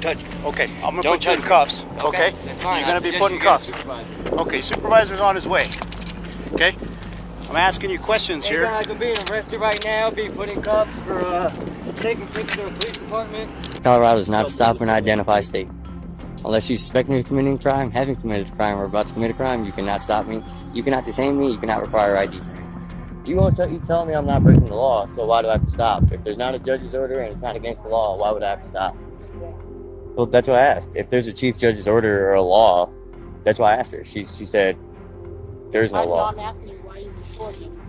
touch me. Okay, I'm gonna put you in cuffs. Okay? That's fine. You're gonna be put in cuffs. Okay, supervisor's on his way. Okay? I'm asking you questions here. Hey guys, I'm being arrested right now, being put in cuffs for taking pictures of the police department. Colorado does not stop or identify state. Unless you suspect me of committing a crime, having committed a crime, or about to commit a crime, you cannot stop me. You cannot detain me. You cannot require ID. You tell me I'm not breaking the law, so why do I have to stop? If there's not a judge's order and it's not against the law, why would I have to stop? Well, that's what I asked. If there's a chief judge's order or a law, that's why I asked her. She said there's no law. I'm asking you why you reporting.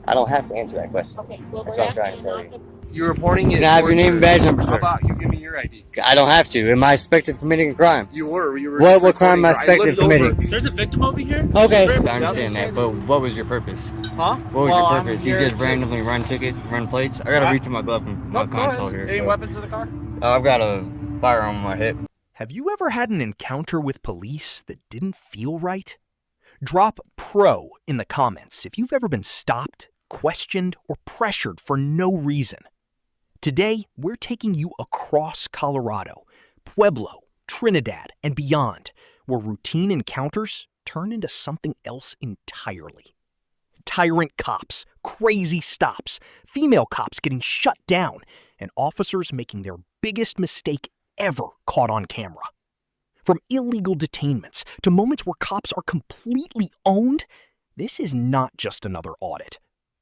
I don't have to answer that question. Okay, well, That's we're what I'm trying asking to you tell not you. to. You're reporting it. Can I have your name and badge number, sir? How about you give me your ID? I don't have to. Am I suspected of committing a crime? You were. What crime am I suspected of committing? There's a victim over here? Okay. I understand that, but what was your purpose? Huh? What was your purpose? You just randomly run plates? I gotta reach in my glove and my console here. Any So. weapons in the car? I've got a firearm on my hip. Have you ever had an encounter with police that didn't feel right? Drop PRO in the comments if you've ever been stopped, questioned, or pressured for no reason. Today, we're taking you across Colorado, Pueblo, Trinidad, and beyond, where routine encounters turn into something else entirely. Tyrant cops, crazy stops, female cops getting shut down, and officers making their biggest mistake ever caught on camera. From illegal detainments to moments where cops are completely owned, this is not just another audit.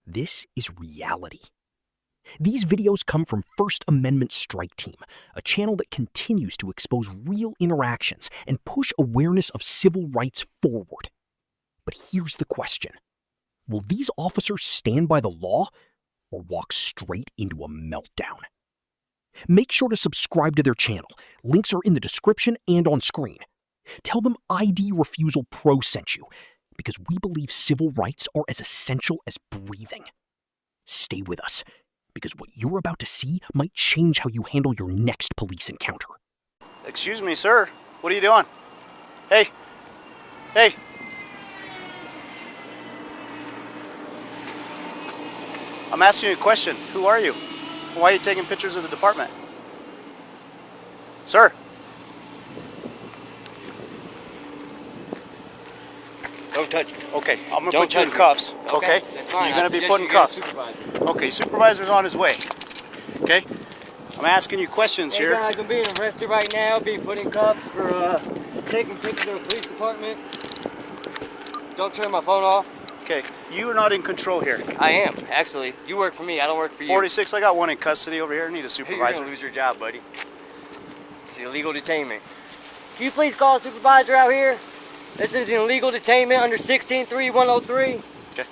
This is reality. These videos come from First Amendment Strike Team, a channel that continues to expose real interactions and push awareness of civil rights forward. But here's the question. Will these officers stand by the law or walk straight into a meltdown? Make sure to subscribe to their channel. Links are in the description and on screen. Tell them ID Refusal Pro sent you, because we believe civil rights are as essential as breathing. Stay with us, because what you're about to see might change how you handle your next police encounter. Excuse me, sir. What are you doing? Hey. Hey. I'm asking you a question. Who are you? Why are you taking pictures of the department? Sir. Don't touch me. Okay, I'm gonna Don't put you in touch me. cuffs. Okay? That's fine. You're gonna be put in cuffs. Okay, supervisor's on his way. Okay? I'm asking you questions Hey here. guys, I'm being arrested right now, being put in cuffs for taking pictures of the police department. Don't turn my phone off. Okay, you are not in control here. I am, actually. You work for me, I don't work for you. 46, I got one in custody over here. I need a You're supervisor. gonna lose your job, buddy. It's illegal detainment. Can you please call a supervisor out here? This is illegal detainment under 16.3.103. Okay.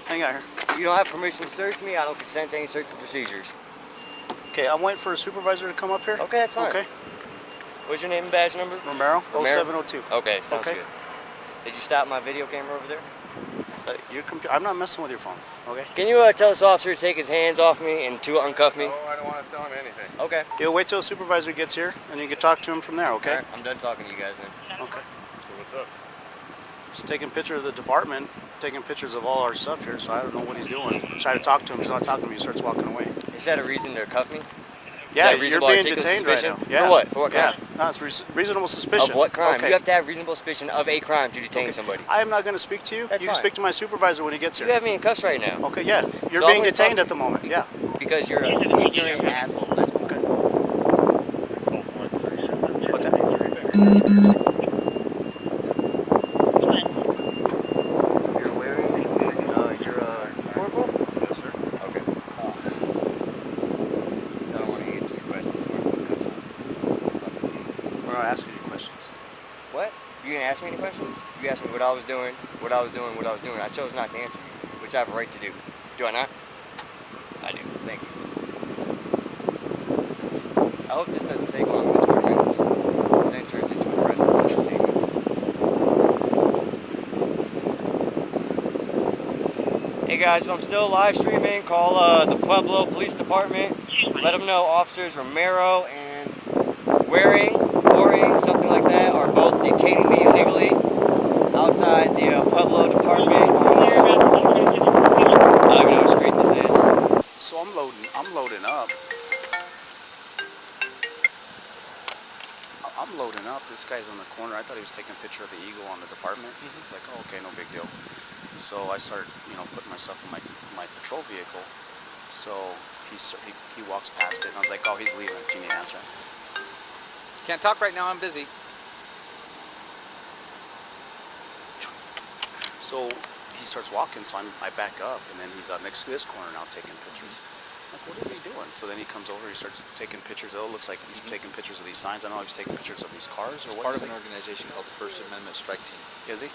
Hang out here. You don't have permission to search me. I don't consent to any search procedures. Okay, I'm waiting for a supervisor to come up here. Okay, that's fine. Okay. What's your name and badge number? Romero, Romero? 0702. Okay, sounds Okay. good. Did you stop my video camera over there? I'm not messing with your phone, okay? Can you tell this officer to take his hands off me and to uncuff me? No, I don't want to tell him anything. Okay. You'll wait till a supervisor gets here, and you can talk to him from there, okay? All right, I'm done talking to you guys then. Okay. So what's up? He's taking pictures of the department, taking pictures of all our stuff here, so I don't know what he's doing. Try to talk to him, he's not talking to me, he starts walking away. Is that a reason to cuff me? Yeah, Is that you're reasonable being articulable detained right suspicion? now. Yeah. For what? For what crime? Yeah, no, it's reasonable suspicion. Of what crime? Okay. You have to have reasonable suspicion of a crime to detain Okay. somebody. I am not going to speak to you. That's You can fine. speak to my supervisor when he gets here. You have me in cuffs right now. Okay, yeah. You're So I'm being gonna detained talk- at the moment, yeah. Because you're an ignorant asshole. That's why. Okay. What's that? You're wearing your corporal? Yes, sir. Okay. I don't want to answer your questions. We're not asking you questions. What? You didn't ask me any questions? You asked me what I was doing, what I was doing, what I was doing. I chose not to answer you, which I have a right to do. Do I not? I do. Thank you. I hope this doesn't take longer than 20 minutes. Because then it turns into an arrest and detainment. Hey guys, if I'm still live streaming, call the Pueblo Police Department. Let them know officers Romero and Waring, something like that, are both detaining me illegally outside the Pueblo Department. I don't even know what street this is. So I'm loading up. I'm loading up. This guy's on the corner. I thought he was taking a picture of the eagle on the department. He's like, oh, okay, no big deal. So I start, putting myself in my patrol vehicle. So he walks past it, and I was like, oh, he's leaving. Do you need to answer? Can't talk right now, I'm busy. So he starts walking, so I back up, and then he's next to this corner now taking pictures. I'm like, what is he doing? So then he comes over, he starts taking pictures. Oh, it looks like he's taking pictures of these signs. I don't know if he's taking pictures of these cars or He's what. part of an organization called the First Amendment Strike Team. Is he?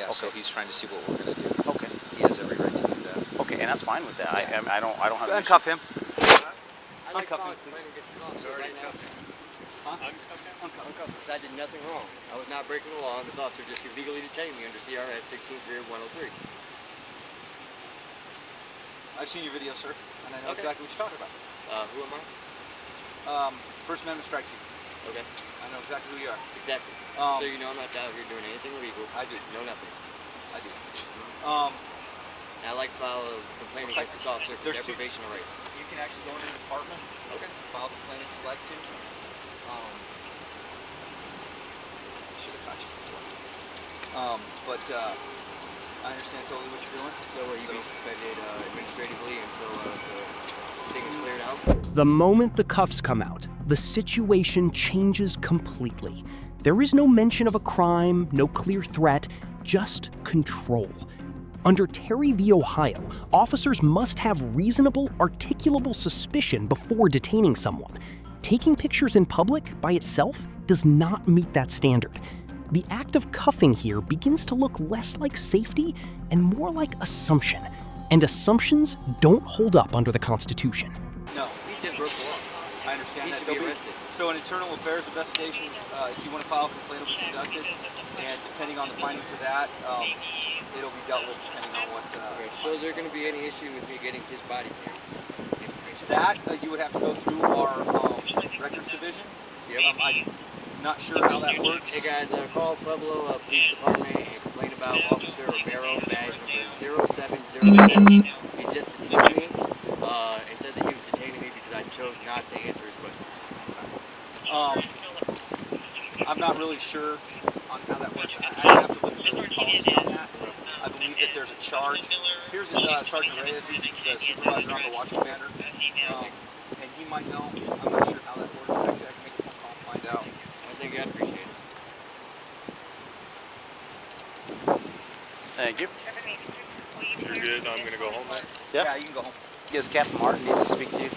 Yeah, so Okay. he's trying to see what we're going to do. Okay. He has every right to do that. Okay, and that's fine with that. I don't have an issue. Uncuff him. I'd like to Uncuff file him, a complaint against this officer Already right now. Uncuff him. Uncuffed, because I did nothing wrong. I was not breaking the law, and this officer just illegally detained me under CRS 16-103. I've seen your video, sir, and I know Okay. exactly what you're talking about. Who am I? First Amendment Strike Team. Okay, I know exactly who you are. exactly. Um, So you know I'm not out here doing anything illegal. I do. No, nothing. I do. And I'd like to file a complaint against this officer for There's two- deprivation of rights. You can actually go into the department. Okay. File a complaint if you'd like to. Should have caught you before. But I understand totally what you're doing. So will you be suspended administratively until the thing is cleared out? The moment the cuffs come out, the situation changes completely. There is no mention of a crime, no clear threat, just control. Under Terry v. Ohio, officers must have reasonable, articulable suspicion before detaining someone. Taking pictures in public by itself does not meet that standard. The act of cuffing here begins to look less like safety and more like assumption. And assumptions don't hold up under the Constitution. No, He just broke the law. I understand He that. should be There'll arrested. So an internal affairs investigation, if you want to file a complaint, will be conducted, and depending on the findings of that, it'll be dealt with depending on what. So is there going to be any issue with me getting his body cam information? That you would have to go through our records division. Yep. I'm not sure how that works. Hey guys, call Pueblo Police Department and complain about Officer Romero, badge number 0707. He just detained me and said that he was detaining me because I chose not to answer his questions. I'm not really sure on how that works. I have to look at the policy on that. I believe that there's a charge. Here's Sergeant Reyes. He's the supervisor on the watch commander. And he might know. I'm not sure how that works. Actually, I can make a phone call and find out. I think I'd appreciate it. Thank you. You're good. I'm gonna go home. Yeah. You can go home. Yes, Captain Martin needs to speak to you.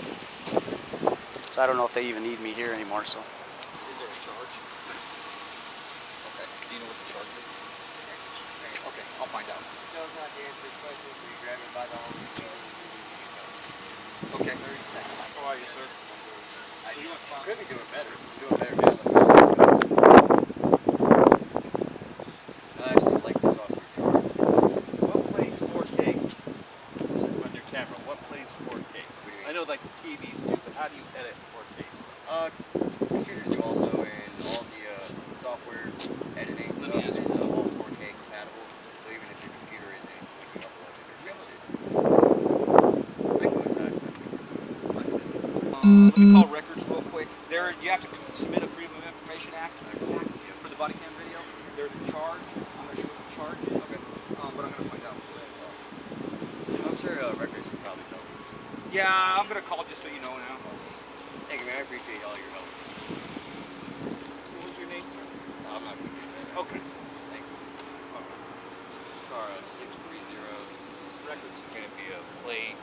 So I don't know if they even need me here anymore. So. Is there a charge? Okay. Do you know what the charge is? Okay, I'll find out. Chose not to answer his questions, so you grab me by the arm. Okay. 30 seconds. How are you, sir? Could be doing better. Doing better now. I actually like this officer charge. What plays 4K on your camera? What plays 4K? I know like the TVs do, but how do you edit 4Ks? Computers do also, and all the software editing stuff is all 4K compatible. So even if your computer isn't, you can upload it or finish it. I can go inside stuff. Let me call records real quick. There, you have to submit a Freedom of Information Act form for the body cam video. There's a charge. I'm not sure what the charge is, but I'm going to find out. I'm sure records can probably tell me. Yeah, I'm going to call just so you know now. Thank you, man. I appreciate all your help. What was your name, sir? I'm not going to get that. Okay. Thank you. Car 630. Records is going to be a plate.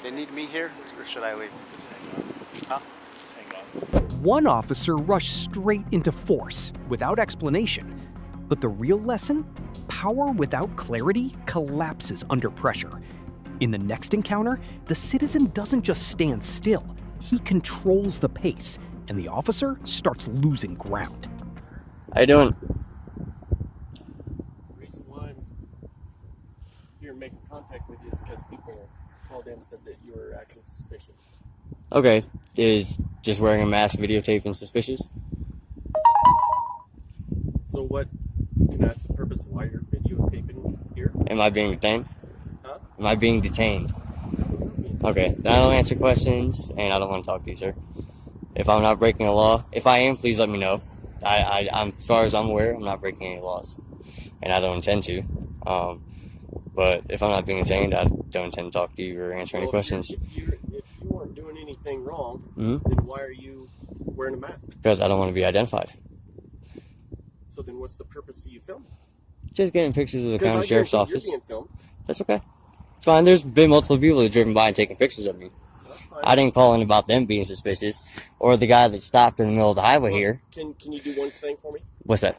They need me here, or should I leave? Just hang on. Huh? Just hang on. One officer rushed straight into force without explanation. But the real lesson? Power without clarity collapses under pressure. In the next encounter, the citizen doesn't just stand still, he controls the pace, and the officer starts losing ground. How you doing? Reason why I'm here making contact with you is because people called in and said that you were acting suspicious. Okay. Is just wearing a mask videotaping suspicious? So what, can I ask the purpose of why you're videotaping here? Am I being detained? Huh? Am I being detained? Okay. Then I don't answer questions, and I don't want to talk to you, sir. If I'm not breaking a law, if I am, please let me know. I'm as far as I'm aware, I'm not breaking any laws, and I don't intend to. But if I'm not being detained, I don't intend to talk to you or answer any questions. If you weren't doing anything wrong, Mm-hmm. then why are you wearing a mask? Because I don't want to be identified. So then what's the purpose of you filming? Just getting pictures of the Because county sheriff's office. You're being filmed. That's okay. It's fine. There's been multiple people that have driven by and taken pictures of me. That's fine. I didn't call in about them being suspicious, or the guy that stopped in the middle of the highway here. Can you do one thing for me? What's that?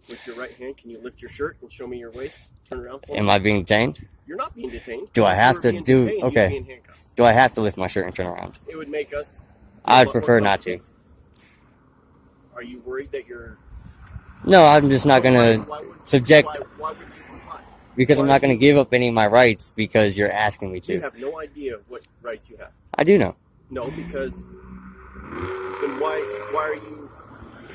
With your right hand, can you lift your shirt and show me your waist? Turn around for me. Am I being detained? You're not being detained. Do I have If to you were being do? detained, you'd Okay. be in handcuffs. Do I have to lift my shirt and turn around? It would make us. I'd prefer not to. Are you worried that you're? No, I'm just not gonna subject. Why would you comply? Because I'm not gonna give up any of my rights because you're asking me You to. have no idea what rights you have. I do know. No, because then why are you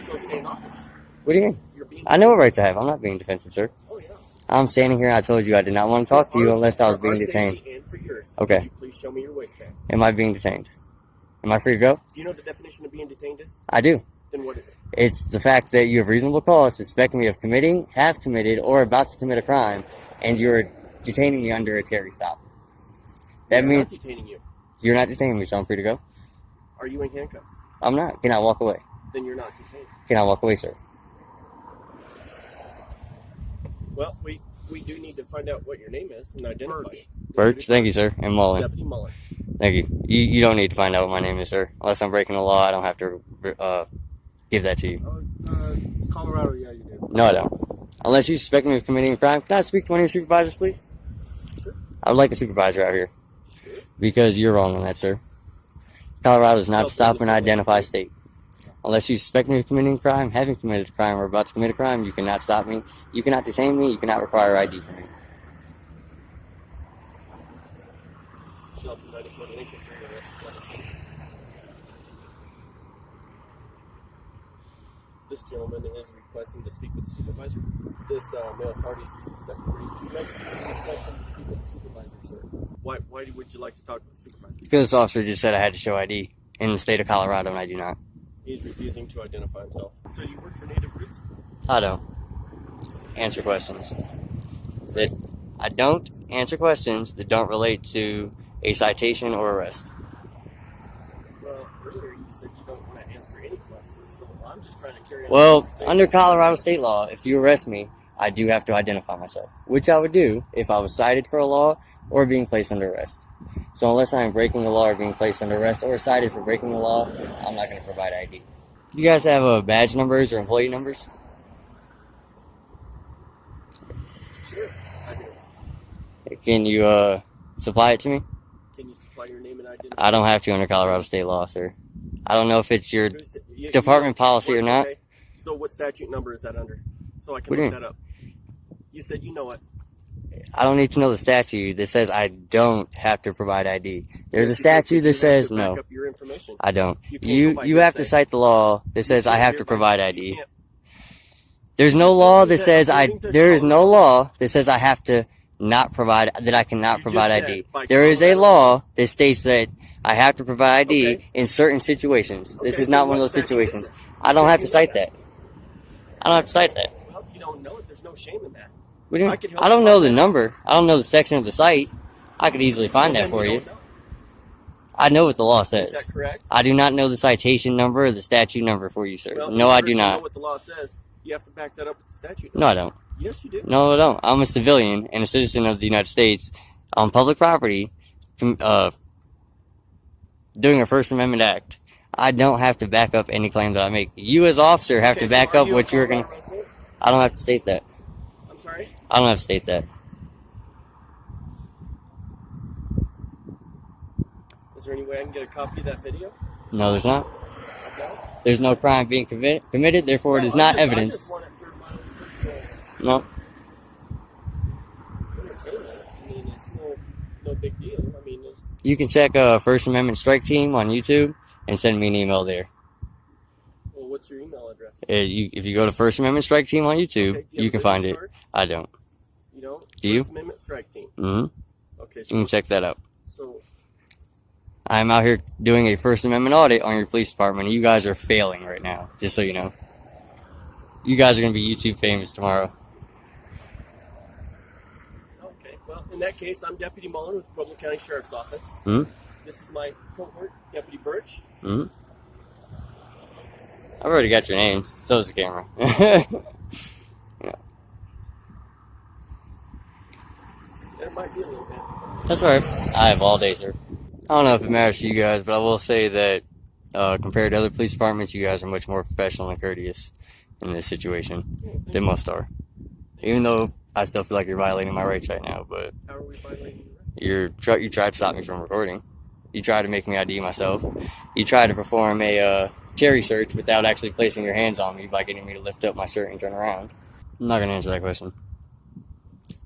so standoffish? What do you mean? You're being. I know what rights I have. I'm not being defensive, sir. Oh yeah. I'm standing here. I told you I did not want to talk to you unless I was being detained. And for yours, Okay. could you please show me your waistband. Am I being detained? Am I free to go? Do you know what the definition of being detained is? I do. Then what is it? It's the fact that you have reasonable cause to suspect me of committing, have committed, or about to commit a crime, and you're detaining me under a Terry stop. That I'm means not detaining you. you're not detaining me, so I'm free to go? Are you in handcuffs? I'm not. Can I walk away? Then you're not detained. Can I walk away, sir? Well, we do need to find out what your name is and identify you. Birch, thank you, sir. And Mullen. Deputy Mullen. Thank you. You don't need to find out what my name is, sir. Unless I'm breaking the law, I don't have to give that to you. It's Colorado, yeah, you do. No, I don't. Unless you suspect me of committing a crime. Can I speak to one of your supervisors, please? Sure. I would like a supervisor out here. Because you're wrong on that, sir. Colorado does not stop and identify state. Unless you suspect me of committing a crime, having committed a crime, or about to commit a crime, you cannot stop me. You cannot detain me. You cannot require ID from me. This gentleman is requesting to speak with the supervisor. This male party is requesting to speak with the supervisor, sir. Why would you like to talk with the supervisor? Because this officer just said I had to show ID in the state of Colorado, and I do not. He's refusing to identify himself. So you work for Native Roots? I don't answer questions. I don't answer questions that don't relate to a citation or arrest. Well, earlier you said you don't want to answer any questions, so I'm just trying to carry on. Well, under Colorado state law, if you arrest me, I do have to identify myself, which I would do if I was cited for a law or being placed under arrest. So unless I am breaking the law or being placed under arrest or cited for breaking the law, I'm not going to provide ID. You guys have badge numbers or employee numbers? Sure, I do. Can you supply it to me? Can you supply your name and identity? I don't have to under Colorado state law, sir. I don't know if it's your department policy or not. Okay. So what statute number is that under? So I can What do you look that up. You said you know it. I don't need to know the statute that says I don't have to provide ID. There's a statute that says no. Back up your information. I don't. You can't go by You have to hearsay. cite the law that says I have to provide You ID. can't- There's no law that says according to there is no Colorado- law that says I have to not provide, that I cannot You provide just ID. said by There is a Colorado law that states that I have to provide ID Okay. in certain situations. This Okay, is not then one of what those statute situations. is it? I don't have to You know cite that. I don't have to cite that. Well, if you don't know it, there's no shame in that. What do you I mean? could help I don't you know find the that. number. I don't know the section of the site. I could easily find that Well, for then you. don't know. I know what the law says. Is that correct? I do not know the citation number or the statute number for you, sir. Well, No, in I order do to know not. what the law says, you have to back that up with the statute. No, I don't. Yes, you do. No, I don't. I'm a civilian and a citizen of the United States on public property doing a First Amendment act. I don't have to back up any claim that I make. You as officer have Okay, to back so are up you a what you're going to... Colorado resident? I don't have to state that. I'm sorry? I don't have to state that. Is there any way I can get a copy of that video? No, there's not. No? There's no crime being committed, therefore it is No, not I evidence. just want it for my own personal No. entertainment. I mean, it's no big deal. I mean, it's... You can check First Amendment Strike Team on YouTube and send me an email there. Well, what's your email address? If you go to First Amendment Strike Team on YouTube, Okay, do you you have a can find business it. card? I don't. You don't? Do you? First Amendment Strike Team. Mm-hmm. Okay, You can check that out. So, I'm out here doing a First Amendment audit on your police department, and you guys are failing right now, just so you know. You guys are going to be YouTube famous tomorrow. Okay, well, in that case, I'm Deputy Mullen with the Pueblo County Sheriff's Office. Hmm? This is my cohort, Deputy Birch. Hmm? I've already got your name, so is the camera. Yeah. There might be a little bit. That's all right. I have all day, sir. I don't know if it matters to you guys, but I will say that compared to other police departments, you guys are much more professional and courteous in this situation than most are. Even though I still feel like you're violating my rights right now, but How are we violating your rights? you tried to stop me from recording. You tried to make me ID myself. You tried to perform a Terry search without actually placing your hands on me by getting me to lift up my shirt and turn around. I'm not going to answer that question.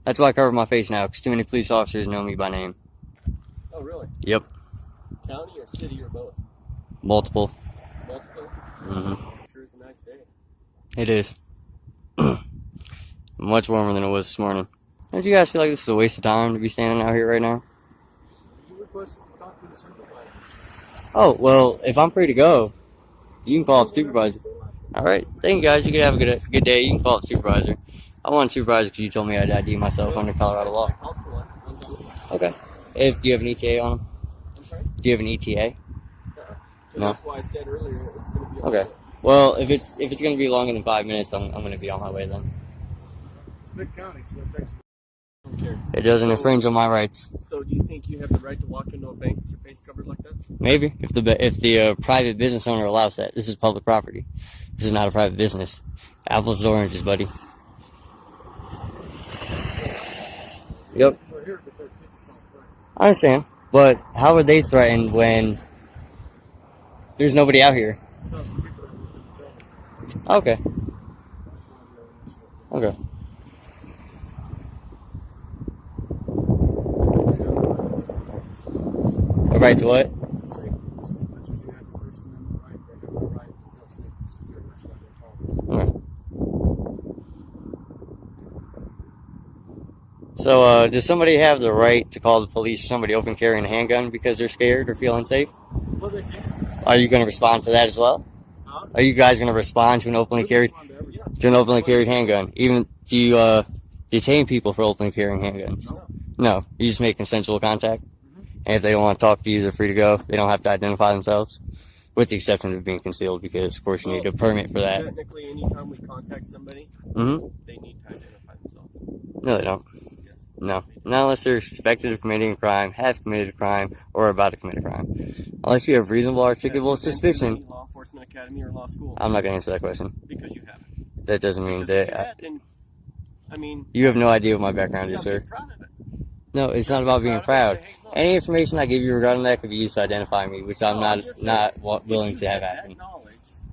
That's why I cover my face now, because too many police officers know me by name. Oh, really? Yep. County or city or both? Multiple. Multiple? Mm-hmm. Sure is a nice day. It is. Much warmer than it was this morning. Don't you guys feel like this is a waste of time to be standing out here right now? You requested to talk to the supervisor. Oh, well, if I'm free to go, you can call up the supervisor. Alright, thank you guys. You can have a good day. You can call up the supervisor. I want a supervisor because you told me I'd ID myself under Colorado law. Okay. Do you have an ETA on them? I'm sorry? Do you have an ETA? No. That's why I said earlier it was going to be Okay. Well, if it's going to be longer than 5 minutes, I'm going to be on my way then. It's big county, so thanks. It doesn't infringe on my rights. So do you think you have the right to walk into a bank with your face covered like that? Maybe if the private business owner allows that. This is public property. This is not a private business. Apples to oranges, buddy. Yep. We're here because people don't threaten. I understand, but how are they threatened when there's nobody out here? No, some people that live in the building. Okay. That's why we have an issue. Okay. A right to what? Safety, just as much as you have the First Amendment right, they have the right to feel safe and secure. That's why they call it. Okay. So, does somebody have the right to call the police for somebody open carrying a handgun because they're scared or feel unsafe? Well, they can. Are you going to respond to that as well? Huh? Are you guys going to respond to an openly carried handgun? Even do you detain people for openly carrying handguns? No. You just make consensual contact, and if they don't want to talk to you, they're free to go. They don't have to identify themselves, with the exception of being concealed, because of course you need a permit for that. Technically, anytime we contact somebody, Mm-hmm. they need to identify themselves. No, they don't. No. Not unless they're suspected of committing a crime, have committed a crime, or are about to commit a crime. Unless you have reasonable articulable suspicion. Law enforcement academy or law school? I'm not going to answer that question. Because you haven't. That doesn't mean Because if you that. had, then, I mean, You have no idea what my background is, I'm sir. proud of it. No, it's not about being proud. Any information I give you regarding that could be used to identify me, which I'm not willing to have happen.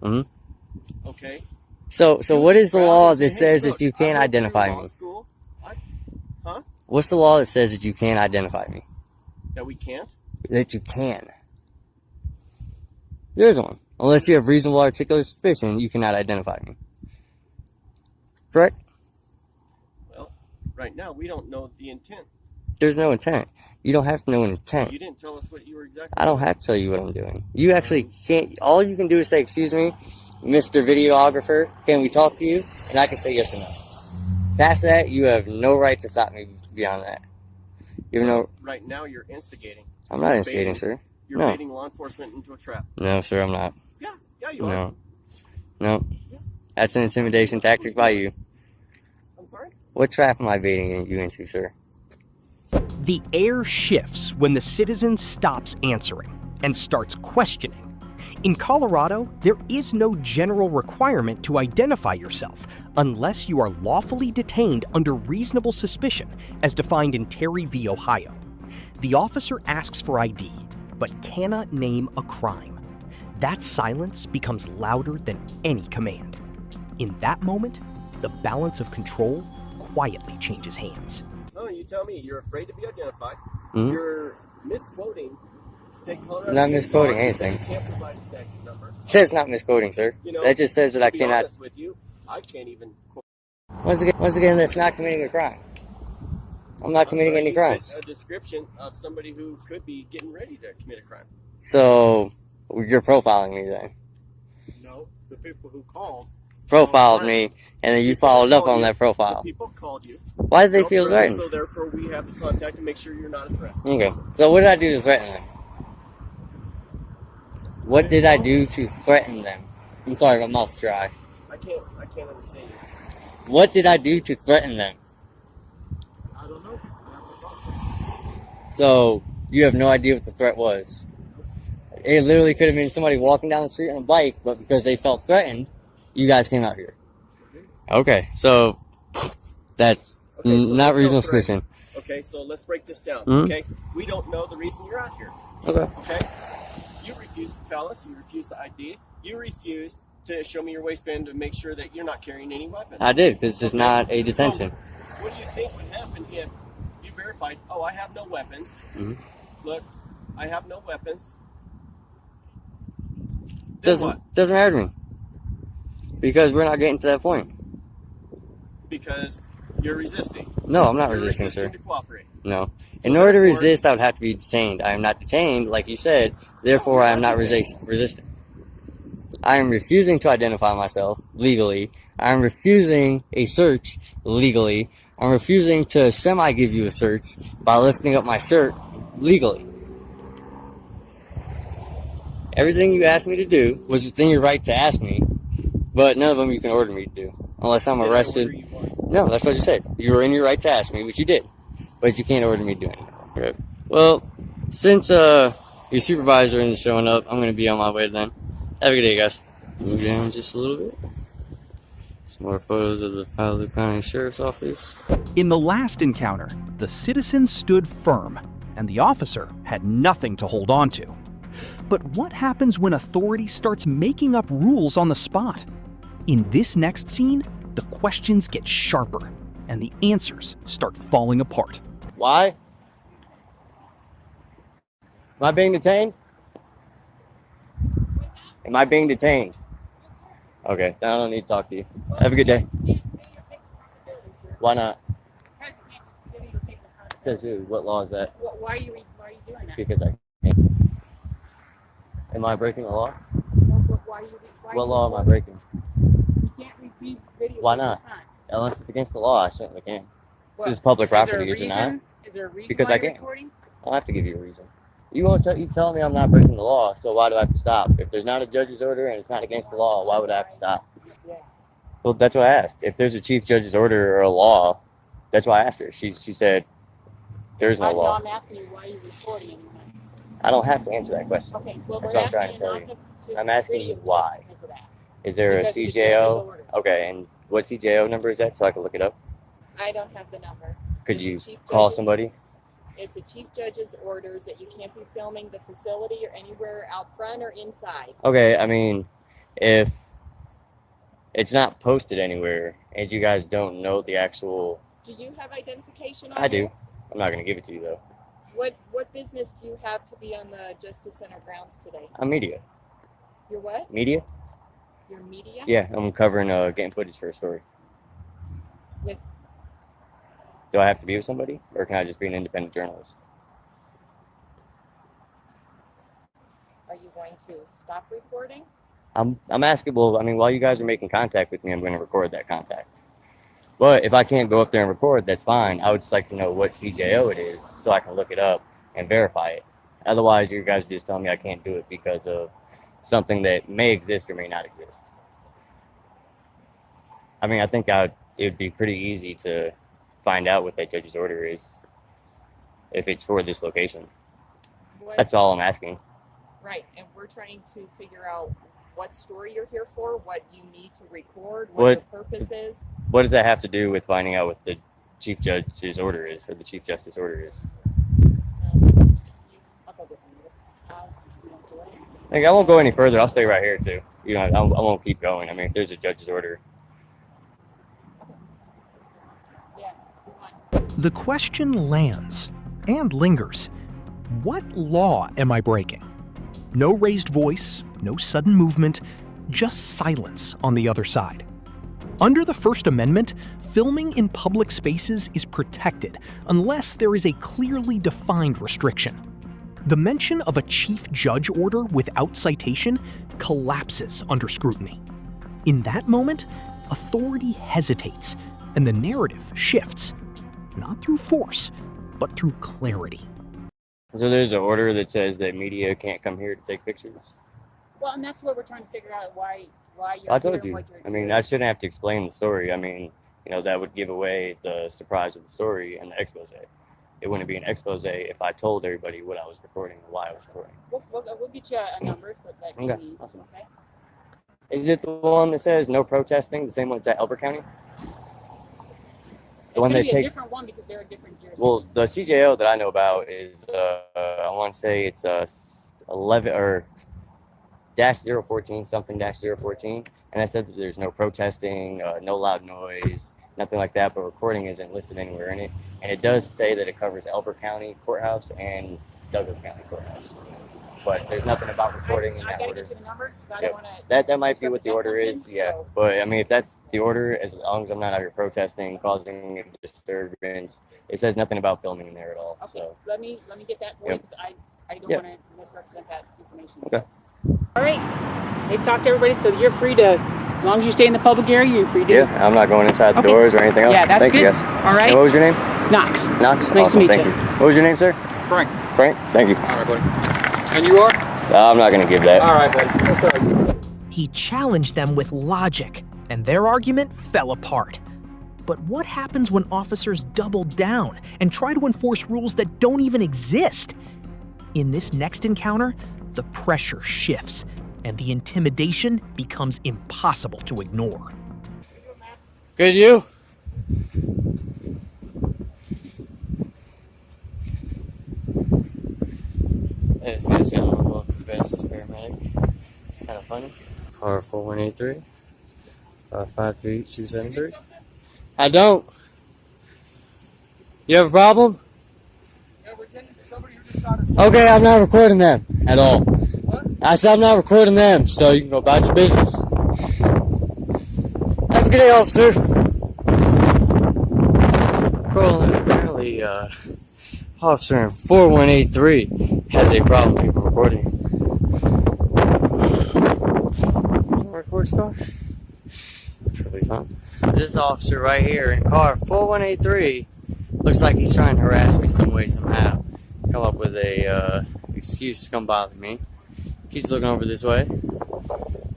Mm-hmm. Okay. So what is the law that says that you can't identify me? Huh? What's the law that says that you can't identify me? That we can't? That you can. There is one. Unless you have reasonable articulable suspicion, you cannot identify me. Correct? Well, right now we don't know the intent. There's no intent. You don't have to know an intent. You didn't tell us what you were exactly I don't have to tell you what I'm doing. You actually can't. All you can do is say, "Excuse me, Mr. Videographer, can we talk to you?" And I can say yes or no. Past that, you have no right to stop me beyond that. You have no. Right now you're instigating. I'm not instigating, sir. You're No. baiting law enforcement into a trap. No, sir, I'm not. Yeah, you are. No. No. That's an intimidation tactic by you. I'm sorry? What trap am I baiting you into, sir? The air shifts when the citizen stops answering and starts questioning. In Colorado, there is no general requirement to identify yourself unless you are lawfully detained under reasonable suspicion, as defined in Terry v. Ohio. The officer asks for ID, but cannot name a crime. That silence becomes louder than any command. In that moment, the balance of control quietly changes hands. No, you tell me you're afraid to be identified. Mhm. You're misquoting state Colorado. Not state misquoting law. anything. You can't provide a statute number. That's not misquoting, sir. You know, That just says that I to be cannot. honest with you, I can't even quote. Once again, that's not committing a crime. I'm not committing any You said crimes. A description of somebody who could be getting ready to commit a crime. So you're profiling me then. No, the people who called Profiled me, and then you followed up on that The profile. people called you. Why did they felt feel threatened? So therefore, we have to contact and make sure you're not a threat. Okay. So what did I do to threaten them? What did I do to threaten them? I'm sorry, my mouth's dry. I can't understand you. What did I do to threaten them? I don't know. You have to talk. So you have no idea what the threat was. It literally could have been somebody walking down the street on a bike, but because they felt threatened, you guys came out here. Okay, so that's not reasonable suspicion. Okay, so let's break this down. Mm-hmm. Okay, we don't know the reason you're out here. Okay. Okay, you refuse to tell us. You refuse to ID. You refuse to show me your waistband to make sure that you're not carrying any weapons. I did, because this is not a detention. So, what do you think would happen if you verified, oh, I have no weapons. Mm-hmm. Look, I have no weapons. Doesn't matter to me. Because we're not getting to that point. Because you're resisting. No, I'm not You're resisting, sir. to cooperate. No. So In order to therefore- resist, I would have to be detained. I am not detained, like you said. Therefore, I am not resisting. I am refusing to identify myself legally. I am refusing a search legally. I'm refusing to semi-give you a search by lifting up my shirt legally. Everything you asked me to do was within your right to ask me, but none of them you can order me to do. Unless I'm arrested. No, that's what you said. You were in your right to ask me, which you did. But you can't order me to do anything. Okay. Well, since your supervisor isn't showing up, I'm going to be on my way then. Have a good day, guys. Move down just a little bit. Some more photos of the Palo County Sheriff's Office. In the last encounter, the citizen stood firm, and the officer had nothing to hold on to. But what happens when authority starts making up rules on the spot? In this next scene, the questions get sharper, and the answers start falling apart. Why? Am I being detained? Am I being detained? Okay, then I don't need to talk to you. Have a good day. Why not? Says who? What law is that? Why are you doing that? Because I can't. Am I breaking the law? Why are you What law am I breaking? You can't repeat video. Why not? Unless it's against the law, I certainly can. What? This is public property, Is is it there a not? reason? Is there a reason Because why I you're can't. recording? I'll have to give you a reason. You tell me I'm not breaking the law, so why do I have to stop? If there's not a judge's order and it's not against the law, why would I have to stop? Yeah. Well, that's what I asked. If there's a chief judge's order or a law, that's why I asked her. She said there's no law. I'm asking you why you're recording it. I don't have to answer that question. Okay, well, That's we're what I'm trying asking to you tell not you. to I'm asking you videotape why. because of that. Is there Because a the judge's CJO? order. Okay, and what CJO number is that so I can look it up? I don't have the number. Could It's you a chief call judge's- somebody? It's a chief judge's orders that you can't be filming the facility or anywhere out front or inside. Okay, I mean, if it's not posted anywhere and you guys don't know the actual... Do you have identification on I do. you? I'm not going to give it to you, though. What business do you have to be on the Justice Center grounds today? I'm media. You're what? Media? You're media? Yeah, I'm covering getting footage for a story. With Do I have to be with somebody, or can I just be an independent journalist? Are you going to stop recording? I'm asking, well, I mean, while you guys are making contact with me, I'm going to record that contact. But if I can't go up there and record, that's fine. I would just like to know what CJO it is so I can look it up and verify it. Otherwise, you guys are just telling me I can't do it because of something that may exist or may not exist. I mean, I think it would be pretty easy to find out what that judge's order is if it's for this location. That's all I'm asking. Right, and we're trying to figure out what story you're here for, what you need to record, What- what your purpose is. What does that have to do with finding out what the chief judge's order is, or the chief justice order is? Like, I won't go any further. I'll stay right here too. You know, I won't keep going. I mean, if there's a judge's order. The question lands and lingers. What law am I breaking? No raised voice, no sudden movement, just silence on the other side. Under the First Amendment, filming in public spaces is protected unless there is a clearly defined restriction. The mention of a chief judge order without citation collapses under scrutiny. In that moment, authority hesitates, and the narrative shifts, not through force, but through clarity. So there's an order that says that media can't come here to take pictures. Well, and that's what we're trying to figure out, why you're I told doing you. what you're I mean, doing. I shouldn't have to explain the story. I mean, you know, that would give away the surprise of the story and the expose. It wouldn't be an expose if I told everybody what I was recording and why I was recording. We'll get you a number so that Okay, you awesome. okay? Is it the one that says no protesting, the same one that's at Elbert County? It's one gonna that be a takes- different one because they're a different jurisdiction. Well, the CJO that I know about is, I want to say it's 11 or -014, something -014. And I said that there's no protesting, no loud noise, nothing like that, but recording isn't listed anywhere in it. And it does say that it covers Elbert County Courthouse and Douglas County Courthouse. But there's nothing about recording in I that gotta order. get you the number because I Yep. don't want to. That might be what the order is, something, yeah. so- But I mean, if that's the order, as long as I'm not out here protesting, causing a disturbance, it says nothing about filming in there at all. Okay, So let me get that for you Yep. because I don't Yep. want to misrepresent that information. Okay. All right. They've talked to everybody, so you're free to, as long as you stay in the public area, you're free to. yeah, I'm not going inside the Okay. doors or anything else. Yeah, that's Thank good. you guys. All right. And what was your name? Knox. Knox. Nice to Awesome, meet thank you. What was your name, sir? Frank. Frank. Thank you. All right, buddy. And you are? I'm not gonna give that. All right, buddy. That's all right. He challenged them with logic, and their argument fell apart. But what happens when officers double down and try to enforce rules that don't even exist? In this next encounter, the pressure shifts, and the intimidation becomes impossible to ignore. Good, you? This guy's got a little best paramedic. It's kind of funny. Car 4183. 53273. I don't. You have a problem? Okay, I'm not recording them at all. What? I said I'm not recording them, so you can go about your business. Have a good day, officer. Colin, apparently, officer in 4183 has a problem with people recording. Records car? That's really fun. This officer right here in car 4183 looks like he's trying to harass me some way, somehow. Come up with a excuse to come bother me. He's looking over this way,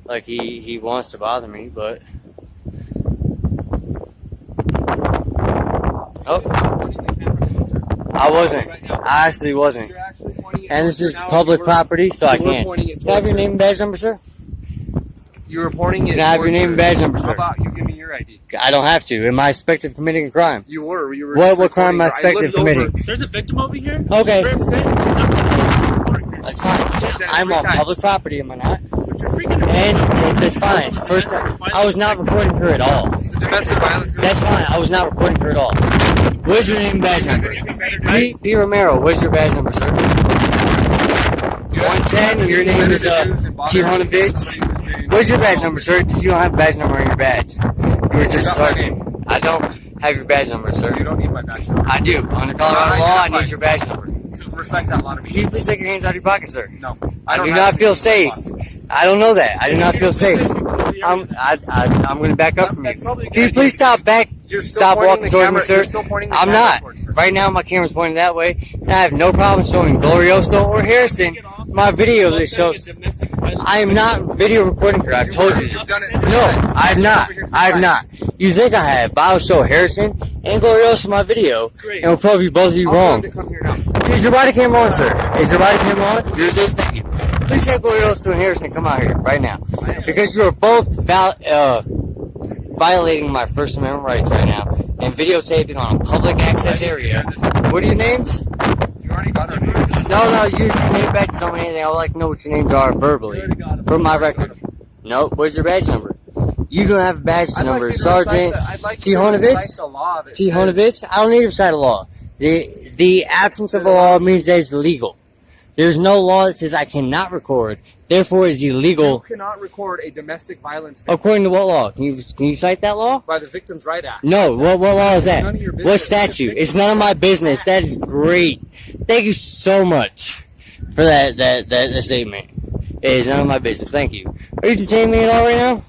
like he wants to bother me, but oh, I wasn't. I actually wasn't. And this is public property, so I can't. Can I have your name and badge number, sir? You're reporting it. Can I have your name and badge number, sir? How about you give me your ID? I don't have to. Am I suspected of committing a crime? You were. You were. What crime am I suspected of committing? There's a victim over here. Okay. She's upset. She's upset. That's fine. I'm on public property, am I not? But you're freaking out. And that's fine. It's the first time. I was not recording her at all. It's a domestic violence. That's fine. I was not recording her at all. Where's your name and badge number? P. Romero. Where's your badge number, sir? 110. Your name is Tihonovich. Where's your badge number, sir? You don't have a badge number on your badge. You were just a sergeant. I don't have your badge number, sir. You don't need my badge number. I do. Under Colorado law, I need your badge number. Recite that lot of Can you please take your hands out of your pocket, sir? No. I do not feel safe. I don't know that. I do not feel safe. I'm going to back up from you. Can you please stop walking towards me, sir? I'm not. Right now, my camera's pointing that way, and I have no problem showing Glorioso or Harrison my video that shows. I am not video recording her. I've told you. No, I have not. I have not. You think I have, but I'll show Harrison and Glorioso my video, and we'll prove both of you wrong. Is your body cam on, sir? Is your body cam on? Yours is. Thank you. Please have Glorioso and Harrison come out here right now, because you are both violating my First Amendment rights right now and videotaping on a public access area. What are your names? You already got our names. No, your name badges don't mean anything. I would like to know what your names are verbally for my record. No, where's your badge number? You don't have a badge number, Sergeant Tihonovich. Tihonovich. I don't need to recite a law. The absence of a law means that it's illegal. There's no law that says I cannot record. Therefore, it's illegal. You cannot record a domestic violence victim. According to what law? Can you cite that law? By the Victims' Right Act. No. What law is that? None of your business. What statute? It's none of my business. That is great. Thank you so much. for that statement. It is none of my business. Thank you. Are you detaining me at all right now?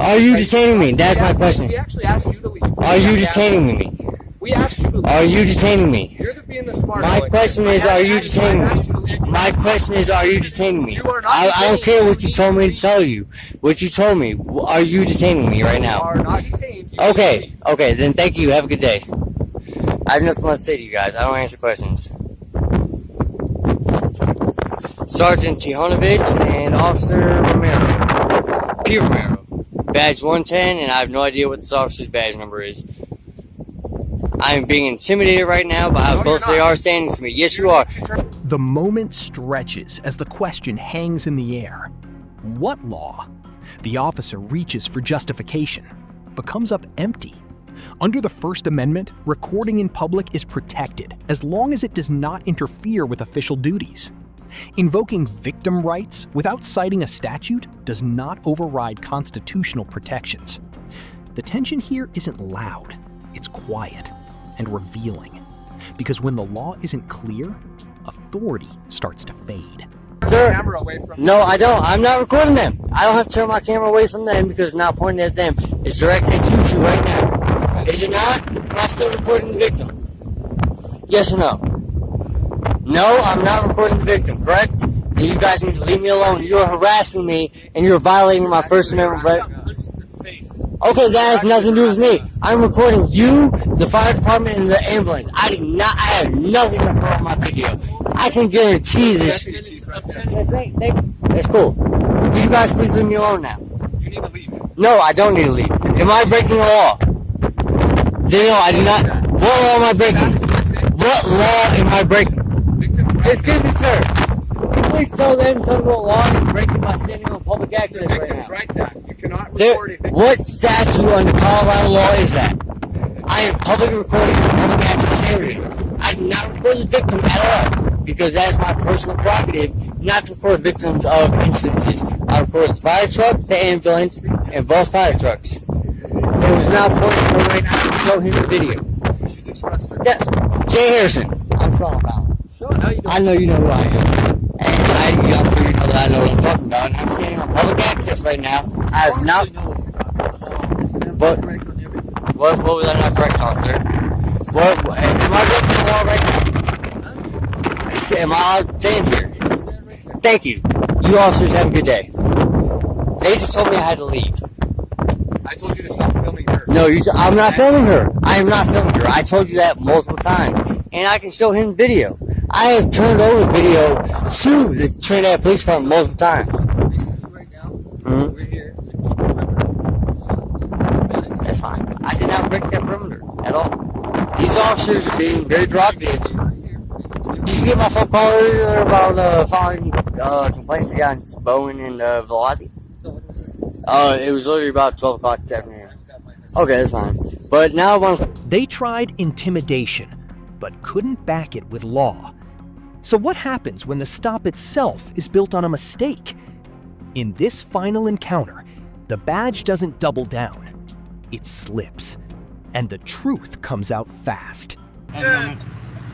Are you detaining me? That's my question. We actually asked you to leave. Are you detaining me? We asked you to leave. Are you detaining me? You're being the smart My boy. question is, are you detaining me? My question is, are you detaining me? You are not I don't detained. care what you told me to tell you. What you told me. Are you detaining me right You now? are not detained. You Okay. Okay. Then thank you. Have a good day. I have nothing left to say to you guys. I don't answer questions. Sergeant Tihonovich and Officer Romero. P. Romero. Badge 110, and I have no idea what this officer's badge number is. I am being intimidated right now by how close they are standing to me. Yes, you are. The moment stretches as the question hangs in the air. What law? The officer reaches for justification, but comes up empty. Under the First Amendment, recording in public is protected as long as it does not interfere with official duties. Invoking victim rights without citing a statute does not override constitutional protections. The tension here isn't loud, it's quiet and revealing. Because when the law isn't clear, authority starts to fade. Sir, camera away from no, I don't. I'm not recording them. I don't have to turn my camera away from them because it's not pointing at them. It's directed at you two right now. Is it not? Am I still recording the victim? Yes or no? No, I'm not recording the victim, correct? Then you guys need to leave me alone. You're harassing me and you're violating my First Amendment right. Okay, that has nothing to do with me. I'm recording you, the fire department, and the ambulance. I have nothing to throw on my video. I can guarantee this. That's cool. Will you guys please leave me alone now? You need to leave. No, I don't need to leave. Am I breaking the law? No, I do not. What law am I breaking? What law am I breaking? Excuse me, sir. Can you please tell them what law I'm breaking by standing on public access right now? Rights Act. You cannot record a victim. What statute under Colorado law is that? I am public recording in a public access area. I do not record the victim at all because that is my personal prerogative not to record victims of instances. I record the fire truck, the ambulance, and both fire trucks. It was now pointing to me right now to show him the video. Yeah, Jay Harrison. I'm from Powell. I know you know who I am. And I'm sure you know that I know what I'm talking about. And I'm standing on public access right now. I have not. But what was I not correct on, sir? What am I breaking the law right now? Am I allowed to stand here? Thank you. You officers have a good day. They just told me I had to leave. I told you to stop filming her. No, I'm not filming her. I am not filming her. I told you that multiple times. And I can show him video. I have turned over video to the Trinidad Police Department multiple times. We're here. That's fine. I did not break that perimeter at all. These officers are being very derogative. Did you get my phone call earlier about filing complaints against Bowen and Velati? It was literally about 12 o'clock this afternoon. Okay, that's fine. But now They tried intimidation, but couldn't back it with law. So what happens when the stop itself is built on a mistake? In this final encounter, the badge doesn't double down. It slips, and the truth comes out fast. The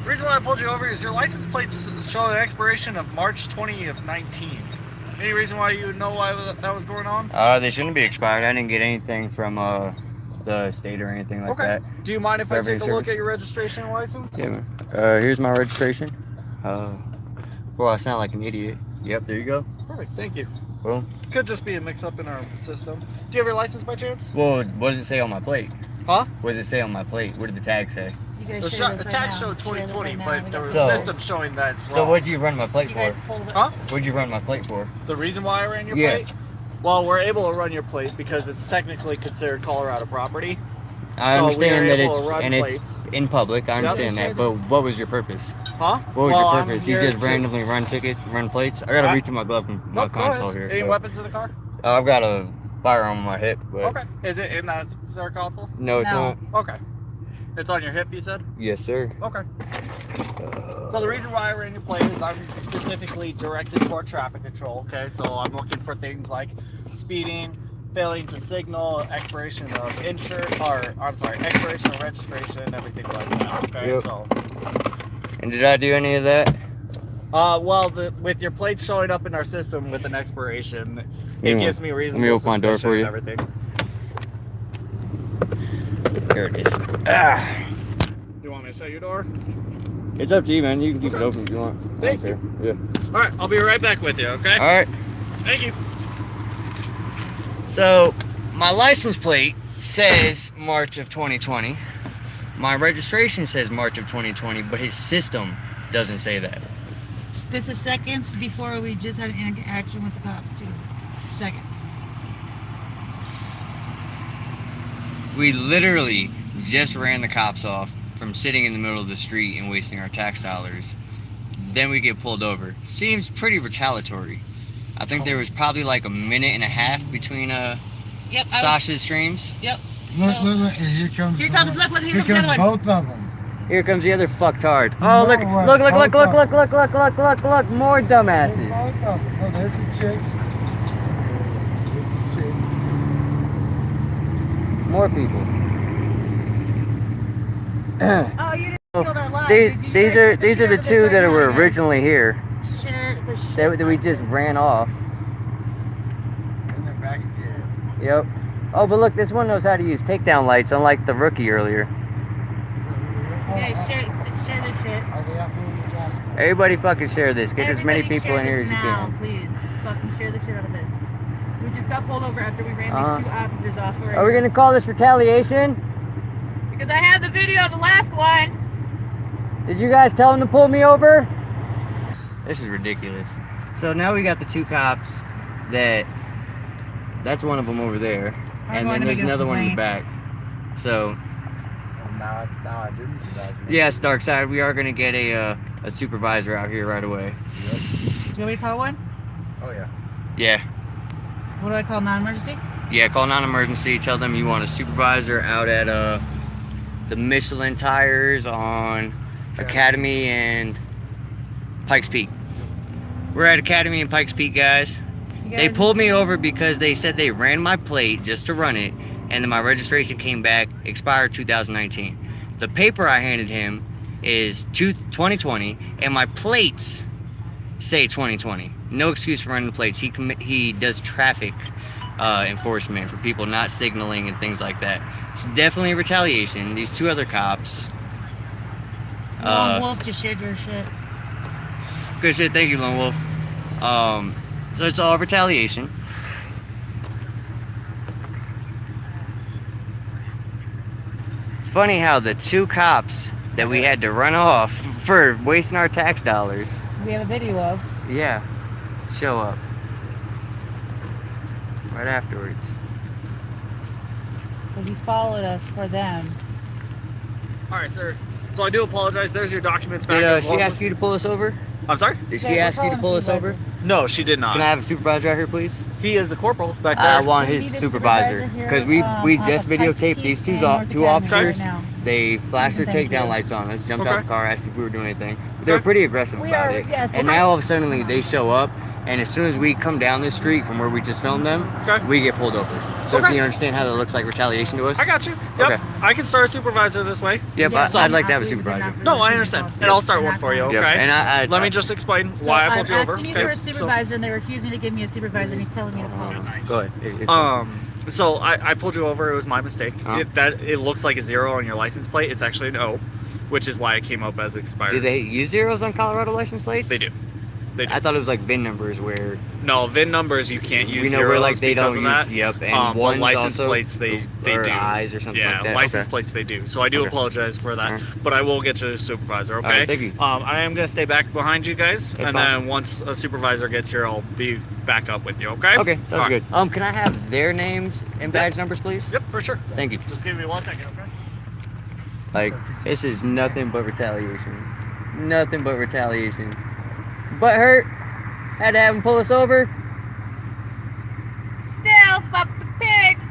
reason why I pulled you over is your license plates show an expiration of March 20 of 19. Any reason why you would know why that was going on? They shouldn't be expired. I didn't get anything from the state or anything like that. Do you mind if I take a look service. at your registration and license? Yeah, man. Here's my registration. Well, I sound like an idiot. Yep, there you go. Perfect, thank you. Well, Could just be a mix-up in our system. Do you have your license by chance? well, what does it say on my plate? Huh? What does it say on my plate? What did the tag say? The tag showed 2020, but the So- system showing that it's wrong. So what'd you run my plate for? Huh? What'd you run my plate for? The reason why I ran your Yeah. plate? Well, we're able to run your plate because it's technically considered Colorado property. I So we understand are that able it's to run and plates. it's in public. I understand that, but what was your purpose? Huh? What was Well, your I'm purpose? You here just to- randomly run plates? I gotta Alright. reach in my glove and my Nope, go ahead. console here. Any so. weapons in the car? I've got a firearm on my hip, but Okay. Is it in that center console? no, it's not. Okay. It's on your hip, you said? Yes, sir. Okay. So the reason why I ran your plate is I'm specifically directed toward traffic control, okay? So I'm looking for things like speeding, failing to signal, expiration of expiration of registration, everything like that, okay? Yep. So, And did I do any of that? Well, with your plates showing up in our system with an expiration, it gives me reasonable open my door suspicion for you. and everything. Here it is. Ah. You want me to shut your door? It's up to you, man. You can keep it open if you want. Thank you. Yeah. All right, I'll be right back with you, okay? All right. Thank you. So, my license plate says March of 2020. My registration says March of 2020, but his system doesn't say that. This is seconds before we just had an interaction with the cops, too. Seconds. We literally just ran the cops off from sitting in the middle of the street and wasting our tax dollars. Then we get pulled over. Seems pretty retaliatory. I think there was probably like a minute and a half between Sasha's streams. Yep. Look, here comes. Here comes the other one. Both of them. Here comes the other fucktard. Oh, look, No, look, more dumbasses. Both of them. Oh, there's a chick. There's a chick. More people. Oh, you didn't kill their lives. These are the two that were originally here. Share the shit. That we just ran off. And they're back again. Yep. Oh, but look, this one knows how to use takedown lights, unlike the rookie earlier. Yeah, share this shit. Everybody fucking share this. Get as many Everybody people in share here as this you now, can. please. Fucking share the shit out of this. We just got pulled over after we ran these 2 officers off. Are we gonna call this retaliation? Because I have the video of the last one. Did you guys tell them to pull me over? This is ridiculous. So now we got the 2 cops that's one of them over there. And then there's another one in the back. So, Now I didn't. yes, Darkside, we are gonna get a supervisor out here right away. Yep. Do you want me to call one? Oh yeah. Yeah. What do I call non-emergency? Yeah, call non-emergency. Tell them you want a supervisor out at the Michelin tires on Academy and Pikes Peak. We're at Academy and Pikes Peak, guys. They pulled me over because they said they ran my plate just to run it, and then my registration came back, expired 2019. The paper I handed him is 2020, and my plates say 2020. No excuse for running the plates. He does traffic enforcement for people not signaling and things like that. It's definitely a retaliation. These 2 other cops. Lone Wolf just shared your shit. Good shit, thank you, Lone Wolf. So it's all retaliation. It's funny how the 2 cops that we had to run off for wasting our tax dollars. We have a video of. Yeah, show up right afterwards. So he followed us for them. All right, sir. So I do apologize. There's your documents back. Did she ask you to pull us over? I'm sorry? Did she ask you to pull us over? No, she did not. Can I have a supervisor out here, please? He is a corporal back there. I want his supervisor because we just videotaped these two officers. They flashed their takedown lights on us, jumped out the car, asked if we were doing anything. They were pretty aggressive about it. And now all of a sudden they show up, and as soon as we come down this street from where we just filmed them, we get pulled over. So can you understand how that looks like retaliation to us? I got you. Yep. Okay. I can start a supervisor this way. Yep, I'd like to have a supervisor. No, I understand. And I'll start one for you, okay? Yep. And let me just explain why I pulled you over. I'm asking you for a supervisor, and they're refusing to give me a supervisor, and he's telling me to call him. Go ahead. So I pulled you over. It was my mistake. It looks like a 0 on your license plate. It's actually an O, which is why it came up as expired. Do they use zeros on Colorado license plates? They do. They do. I thought it was like VIN numbers where... No, VIN numbers you can't use. We know where like they don't use. That. Yep, and but license also, plates they do. Eyes or something like that. Yeah, license plates they do. So I do apologize for that, but I will get you a supervisor. Okay. Right, thank you. I am gonna stay back behind you guys, That's and fine. then once a supervisor gets here, I'll be back up with you. Okay. Okay, sounds good. Can I have their names and badge numbers, please? Yep, for sure. Thank you. Just give me 1 second, okay? Like, this is nothing but retaliation. Nothing but retaliation. Butt hurt. Had to have him pull us over. Still, fuck the pigs.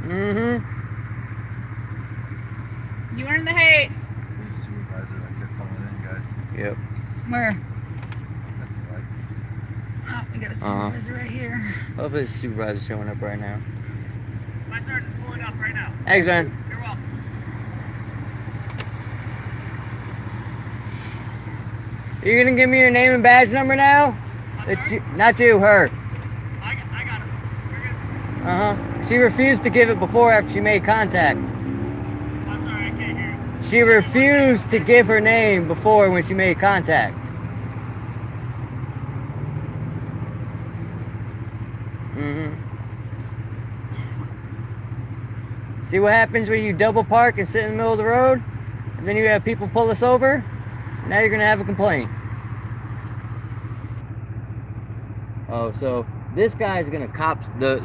Mm-hmm. You earned the hate. Supervisor, I kept calling in, guys. Yep. Where? Oh, we got a supervisor right here. Hopefully the supervisor's showing up right now. My sergeant's pulling up right now. Thanks, man. You're welcome. You're gonna give me your name and badge number now? Not you, her. I got it. You're good. Uh-huh. She refused to give it before after she made contact. I'm sorry, I can't hear you. She refused to give her name before when she made contact. See what happens when you double park and sit in the middle of the road? And then you have people pull us over? Now you're gonna have a complaint. Oh, so this guy's gonna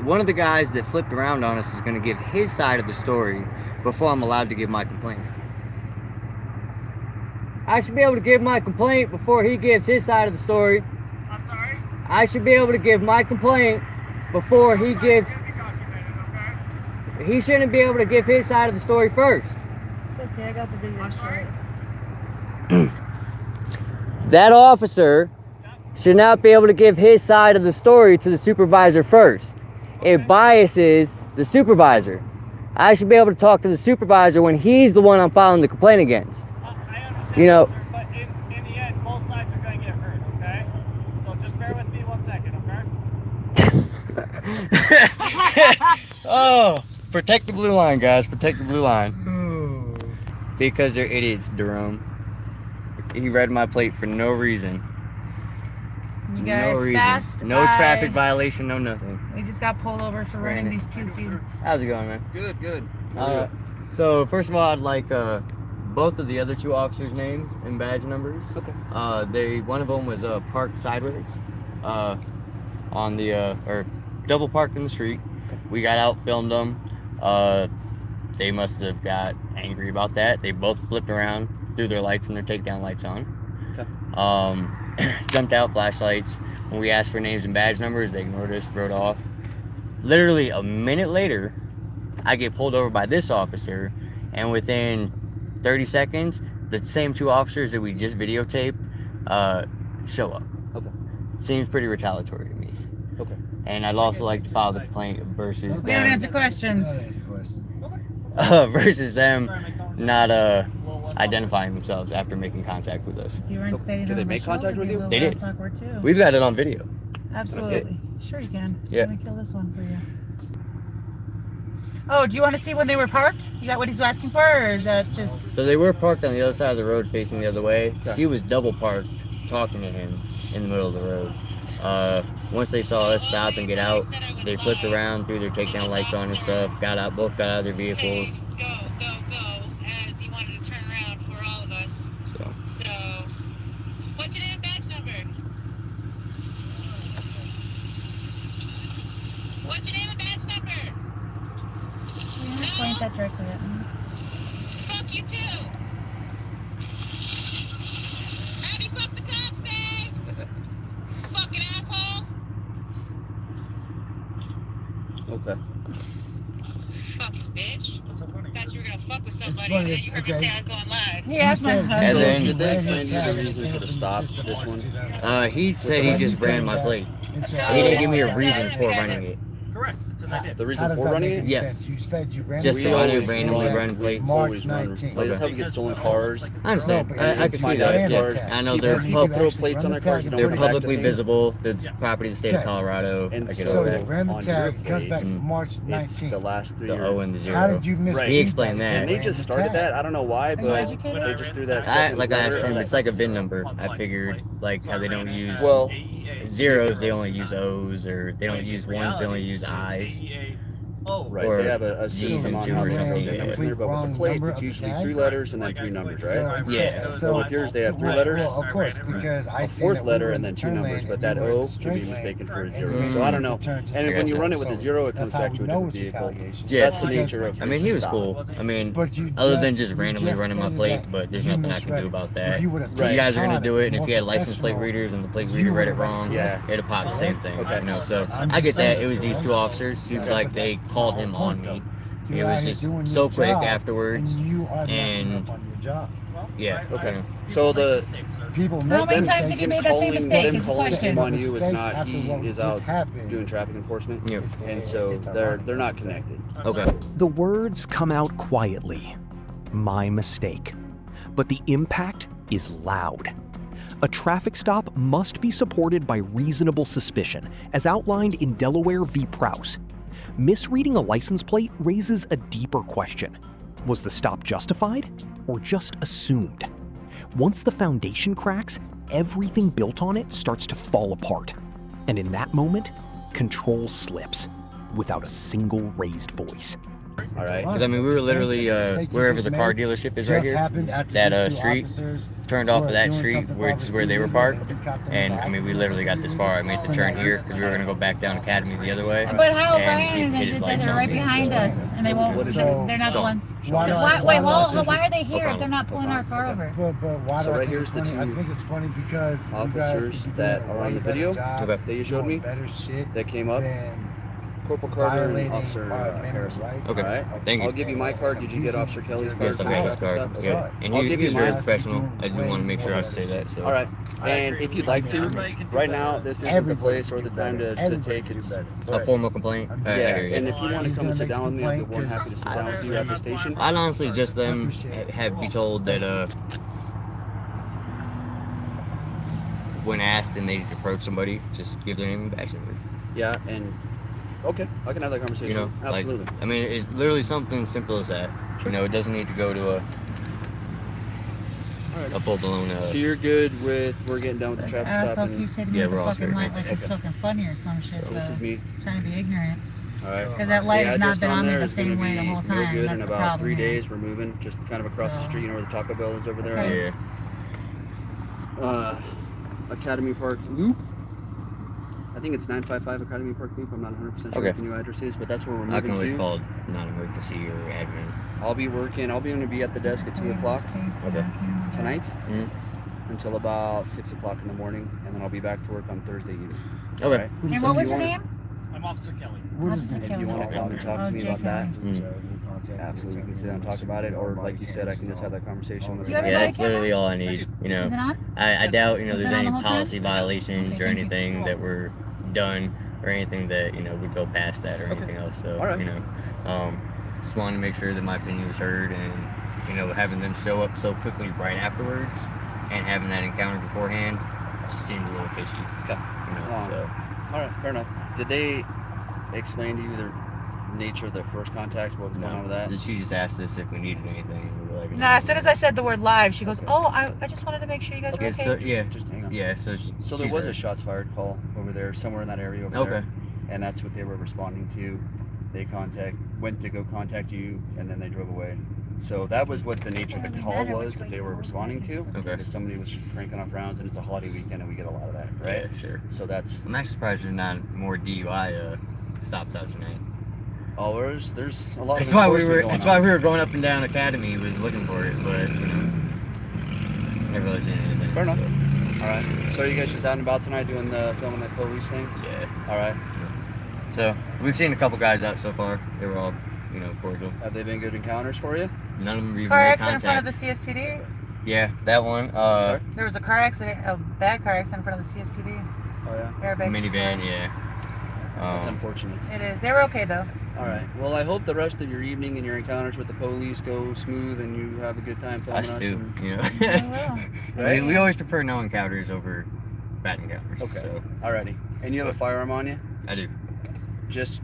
one of the guys that flipped around on us is gonna give his side of the story before I'm allowed to give my complaint. I should be able to give my complaint before he gives his side of the story. I'm sorry? I should be able to give my complaint before he gives... He shouldn't be able to give his side of the story first. It's okay, I got the video. I'm sorry? That officer should not be able to give his side of the story to the supervisor first. It biases the supervisor. I should be able to talk to the supervisor when he's the one I'm filing the complaint against. I understand, You know, sir, but in the end, both sides are going to get hurt, okay? So just bear with me 1 second, okay? oh, protect the blue line, guys. Protect the blue line. Because they're idiots, Jerome. He read my plate for no reason. You guys no reason. fast. No traffic violation, no nothing. We just got pulled over for running these 2 feet. How's it going, man? Good, good. So first of all, I'd like both of the other 2 officers' names and badge numbers. Okay. One of them was parked sideways, on the or double parked in the street. We got out, filmed them. They must have got angry about that. They both flipped around, threw their lights and their takedown lights on. Okay. Jumped out, flashlights. When we asked for names and badge numbers, they ignored us, rode off. Literally a minute later, I get pulled over by this officer, and within 30 seconds, the same 2 officers that we just videotaped show up. Okay. Seems pretty retaliatory to me. Okay. And I'd also like to file the complaint versus We don't answer questions. versus them not identifying themselves after making contact with us. You weren't standing Did on they my make contact shoulder, with be a you? little They did. less awkward too. We've got it on video. Absolutely. Sure you can. Yeah. I'm gonna kill this one for you. Oh, do you want to see when they were parked? Is that what he's asking for, or is that just... So they were parked on the other side of the road facing the other way. Okay. She was double parked talking to him in the middle of the road. Once they saw us stop and get out, they flipped around, threw their takedown lights on and stuff, both got out of their vehicles. Go, as he wanted to turn around for all of us. So, what's your name and badge number? What's your name and badge number? You don't point that directly at me. Fuck you too. Have you fucked the cops, Dave? Fucking asshole. Okay. Fucking bitch. Thought you were gonna fuck with somebody, funny, and then you heard me okay. say I was going live. He asked my As husband. in- Did they explain to you the reason for the stop, this one? He said he just ran my plate. He didn't give me a reason for running it. Correct, because I did. The How reason does for that running make it? any Yes. sense? You said you ran Just it to back randomly run plates. March Always run 19th. plates. That's how we get stolen cars. I understand. No, but I can see My that. dad Yes. cars. I know People they're you could throw actually plates on run their the cars. tag and They're don't come back to publicly me. visible. It's property of the state of Okay. Colorado. And I get So over you that. ran the On tag, your comes back plate, March It's 19th. the last 3 The years. O and the 0. How did you miss? Right. He explained that. And they just started that. I don't know why, but educated? they just threw that. I second asked letter him, that- it's like a VIN number. I figured, like how they don't use Well, zeros, they only use O's, or they don't use ones, they only use I's. right. or They have a G's system and on two how or they something, know the yeah. number, but with Wrong the plates, number it's of the usually tag? 3 letters and then 3 numbers, right? Yeah. So with yours, they have 3 letters. Well, of course, because I A seen 4th that we letter were and in then the 2 turn numbers, lane but and that you were in O the could straight be lane, mistaken for a and 0. you So I don't made know. the turn just And to when you go. run it with a So 0, it that's comes how back we to a know different it's vehicle. retaliation. Yeah. That's the nature of I mean, he was stop. cool. I mean, But you other than just- just you randomly just running my stated plate, that but there's you nothing I can misread do it. about If that. you would've You taken guys are gonna time do it, and if more you had license plate professional, readers and the plate you reader read it would've- wrong, Yeah. it'd have popped the same thing. Okay. You know, so I'm I get just that. saying It was it's these right. 2 officers. Seems Yeah, like but they that's called the him whole on point, me. though. It You're was out here just doing so your quick job, afterwards. and you are messing And up on your job. yeah. Okay. So the People How make many mistakes. times have you made that same mistake? them Is the calling question. him on you is Mistakes not, after he what is just out happened. doing traffic enforcement. Yep. And so they're not connected. Okay. The words come out quietly. My mistake. But the impact is loud. A traffic stop must be supported by reasonable suspicion, as outlined in Delaware v. Prowse. Misreading a license plate raises a deeper question. Was the stop justified or just assumed? Once the foundation cracks, everything built on it starts to fall apart. And in that moment, control slips without a single raised voice. All right, because I mean, we were literally wherever the car dealership is right here, that street, turned off of that street, which is where they were parked, and I mean, we literally got this far. I made the turn here because we were gonna go back down Academy the other way. But how and random he is just, it like, that they're right jumped in, behind so- us and they won't? They're not the ones. Why are they here if they're not pulling our car over? But why So do I right think here's it's the funny? I two think it's funny because officers that are on the video that you showed me that came up. Corporal Carter and Officer Harrison. Okay. All right. Thank you. I'll give you my card. Did you get Officer Kelly's card? Yes, I got his card. Okay. Yeah. And I'll he give was you very mine. professional. I do want to make sure I say that. So. All right. And if you'd like to, right now, this isn't the place or the time to take it. A formal complaint? Yeah, and if you want to come and sit down with me, I'll be more than happy to sit down with you at the station. I'd honestly just them have be told that when asked and they approach somebody, just give their name and badge number. Yeah, and okay, I can have that conversation. You know, absolutely. Like, I mean, it's literally something simple as that. You know, it doesn't need to go to a full-blown. So you're good with we're getting done with the traffic stop? Asshole keeps hitting me yeah, with we're the all fucking straight. light like it's fucking funny or some shit. So this is me. Trying to be ignorant. All right. Because that light has not been on me there the is gonna same way be the whole no time. good That's in the about problem 3 here. days. We're moving just kind of across the street. You know where the Taco Bell is over there? Okay. Yeah. Academy Park Loop. I think it's 955 Academy Park Loop. I'm not 100% sure Okay. what the new address is, but that's where we're moving I can always to. call non-emergency or admin. I'll be working. I'll be going to be at the desk at 2 o'clock Okay. tonight Mm-hmm. until about 6 o'clock in the morning, and then I'll be back to work on Thursday evening. Okay. All right? And what was your name? I'm Officer Kelly. If you want to come and talk to me about that, Mm-hmm. absolutely, we can sit down and talk about it. Or like you said, I can just have that conversation with You have you. your Yeah, that's body camera? literally all I need. You know, Is it on? I doubt Is there's it on any the whole time? policy violations Okay, or thank you. anything that were done or anything that would go past that or anything else. So All right. just wanted to make sure that my opinion was heard, and having them show up so quickly right afterwards and having that encounter beforehand just seemed a little fishy. Okay. So All right, fair enough. Did they explain to you the nature of their first contact? What was going on with that? she just asked us if we needed anything. And we were like, No, as soon as I said the word live, she goes, "Oh, I just wanted to make sure you guys were Okay, okay." so Just hang on. yeah, so So there she's was there. a shots fired call over there, somewhere in that area over there. Okay. And that's what they were responding to. They went to go contact you, and then they drove away. So that was what the nature of the call was that they were responding to. Okay. Because somebody was cranking off rounds, and it's a holiday weekend, and we get a lot of that, right? Yeah, sure. So that's. I'm actually surprised there's not more DUI stops out tonight. Oh, there's a lot That's of why we enforcement were. going That's on. why we were going up and down Academy. Was looking for it, but never really seen anything. Fair enough. So, All right. So are you guys just out and about tonight doing the filming the police thing? yeah. All right. So we've seen a couple guys out so far. They were all, cordial. Have they been good encounters for you? None of them even Car made accident in contact. front of the CSPD. Yeah, that one. Sorry? There was a car accident, a bad car accident in front of the CSPD. Oh yeah. Airbag. Minivan. Yeah. That's unfortunate. It is. They were okay though. All right. Well, I hope the rest of your evening and your encounters with the police go smooth and you have a good time filming Us us. too. and- I mean, we always prefer no encounters over bad encounters. Okay. So Alrighty. And you have a firearm on you? I do. Just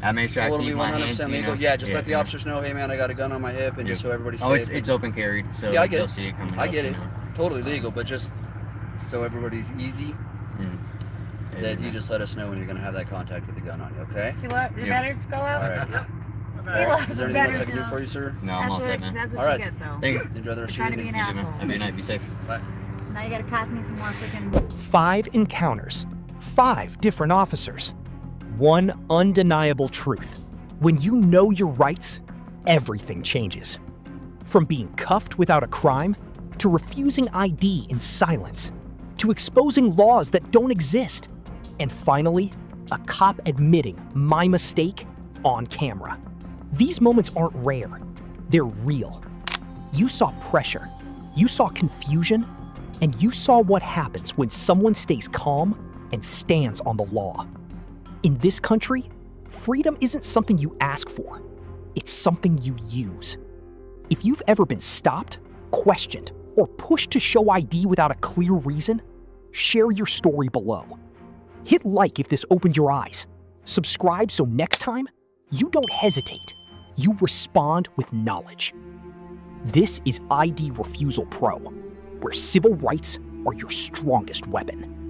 I make sure I totally keep my 100% hands. legal. Yeah, just let the officers know, hey man, I got a gun on my hip, and Yeah. just so everybody's Oh, safe. it's open carried, so yeah, I get they'll it. see it coming I up, get it. you know. Totally legal, but just so everybody's easy, that you Yeah. just let us know when you're gonna have that contact with the gun on you, okay? See what? Your Yeah. batteries go out? All right. He lost Is there his anything else I batteries can do out. for you, sir? No, I'm all set, man. That's what All right. you get though. Thank you. Enjoy the rest of Trying your to be evening. an Easy, man. asshole. Have a good night. Be safe. Bye. Now you gotta cost me some more freaking. 5 encounters, 5 different officers, 1 undeniable truth. When you know your rights, everything changes. From being cuffed without a crime, to refusing ID in silence, to exposing laws that don't exist, and finally, a cop admitting my mistake on camera. These moments aren't rare, they're real. You saw pressure, you saw confusion, and you saw what happens when someone stays calm and stands on the law. In this country, freedom isn't something you ask for, it's something you use. If you've ever been stopped, questioned, or pushed to show ID without a clear reason? Share your story below. Hit like if this opened your eyes. Subscribe so next time, you don't hesitate. You respond with knowledge. This is ID Refusal Pro, where civil rights are your strongest weapon.